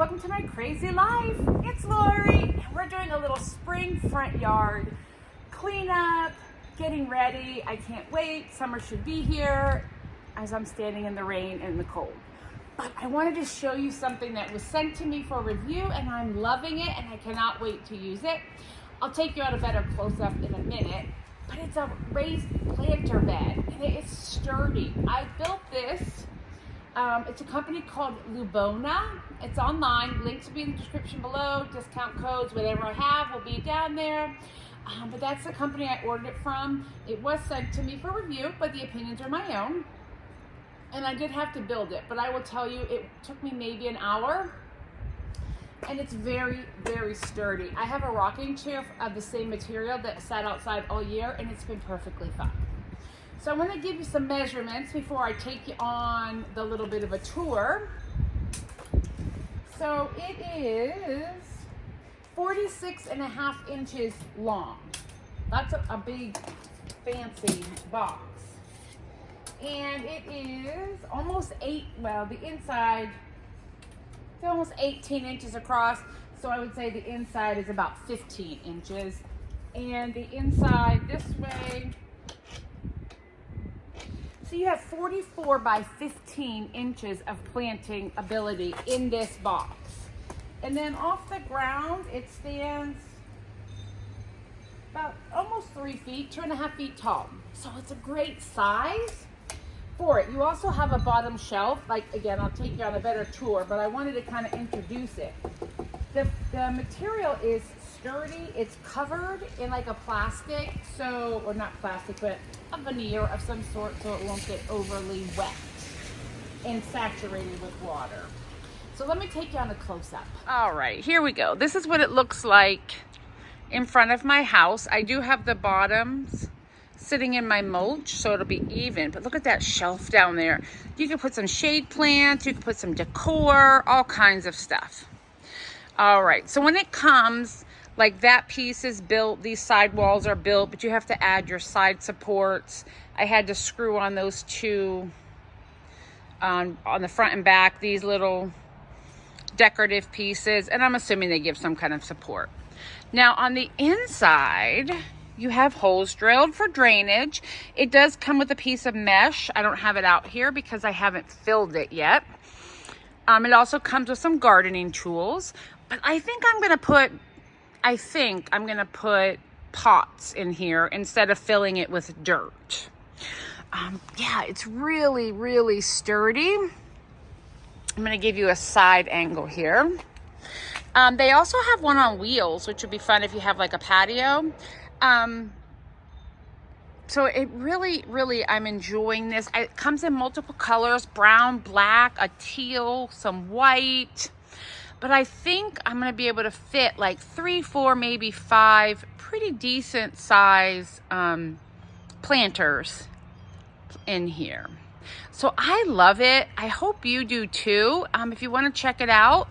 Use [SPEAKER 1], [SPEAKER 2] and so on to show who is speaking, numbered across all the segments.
[SPEAKER 1] welcome to my crazy life. It's Lori, and we're doing a little spring front yard cleanup, getting ready. I can't wait. Summer should be here as I'm standing in the rain and the cold. But I wanted to show you something that was sent to me for review, and I'm loving it, and I cannot wait to use it. I'll take you on a better close-up in a minute, but it's a raised planter bed, and it is sturdy. I built this. It's a company called Bona. It's online. Links will be in the description below. Discount codes, whatever I have will be down there. But that's the company I ordered it from. It was sent to me for review, but the opinions are my own. And I did have to build it, but I will tell you, it took me maybe an hour. And it's very, very sturdy. I have a rocking chair of the same material that sat outside all year, and it's been perfectly fine. So I'm going to give you some measurements before I take you on the little bit of a tour. So it is 46.5 inches long. That's a big, fancy box. And it is almost the inside, it's almost 18 inches across. So I would say the inside is about 15 inches. And the inside this way, so you have 44 by 15 inches of planting ability in this box. And then off the ground, it stands about almost 3 feet, 2.5 feet tall. So it's a great size for it. You also have a bottom shelf. Like, again, I'll take you on a better tour, but I wanted to kind of introduce it. The material is sturdy. It's covered in like a plastic, or not plastic, but a veneer of some sort, so it won't get overly wet and saturated with water. So let me take you on a close-up. All right, here we go. This is what it looks like in front of my house. I do have the bottoms sitting in my mulch, so it'll be even, but look at that shelf down there. You can put some shade plants, you can put some decor, all kinds of stuff. All right, so when it comes, like that piece is built, these side walls are built, but you have to add your side supports. I had to screw on those two on the front and back, these little decorative pieces, and I'm assuming they give some kind of support. Now on the inside, you have holes drilled for drainage. It does come with a piece of mesh. I don't have it out here because I haven't filled it yet. It also comes with some gardening tools, but I think I'm gonna put pots in here instead of filling it with dirt. Yeah, it's really, really sturdy. I'm gonna give you a side angle here. They also have one on wheels, which would be fun if you have like a patio. So it really, I'm enjoying this. It comes in multiple colors: brown, black, a teal, some white. But I think I'm going to be able to fit like 3, 4, maybe 5 pretty decent size planters in here. So I love it. I hope you do too. If you want to check it out,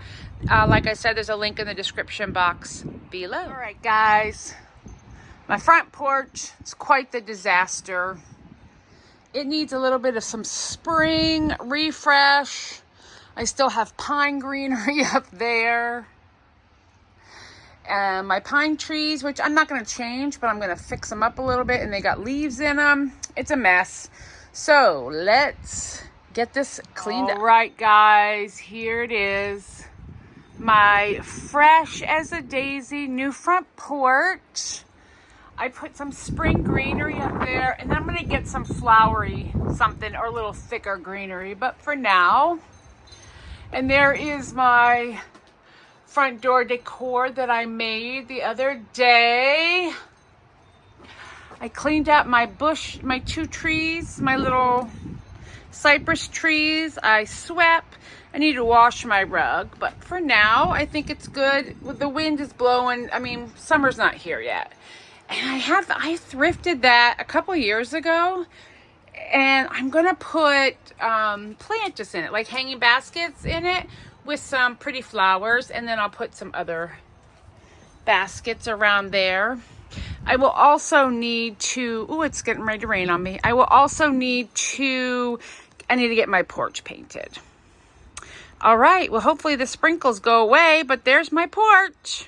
[SPEAKER 1] like I said, there's a link in the description box below. All right, guys. My front porch is quite the disaster. It needs a little bit of some spring refresh. I still have pine greenery up there. And my pine trees, which I'm not going to change, but I'm going to fix them up a little bit, and they got leaves in them. It's a mess. So let's get this cleaned up. All right, guys, here it is. My fresh as a daisy new front porch. I put some spring greenery up there, and then I'm going to get some flowery something or a little thicker greenery. But for now, and there is my front door decor that I made the other day. I cleaned out my bush, my 2 trees, my little cypress trees. I swept. I need to wash my rug, but for now, I think it's good. The wind is blowing. I mean, summer's not here yet. And I thrifted that a couple years ago, and I'm gonna put planters in it, like hanging baskets in it with some pretty flowers, and then I'll put some other baskets around there. I will also need to, it's getting ready to rain on me. I need to get my porch painted. All right, well, hopefully the sprinkles go away, but there's my porch.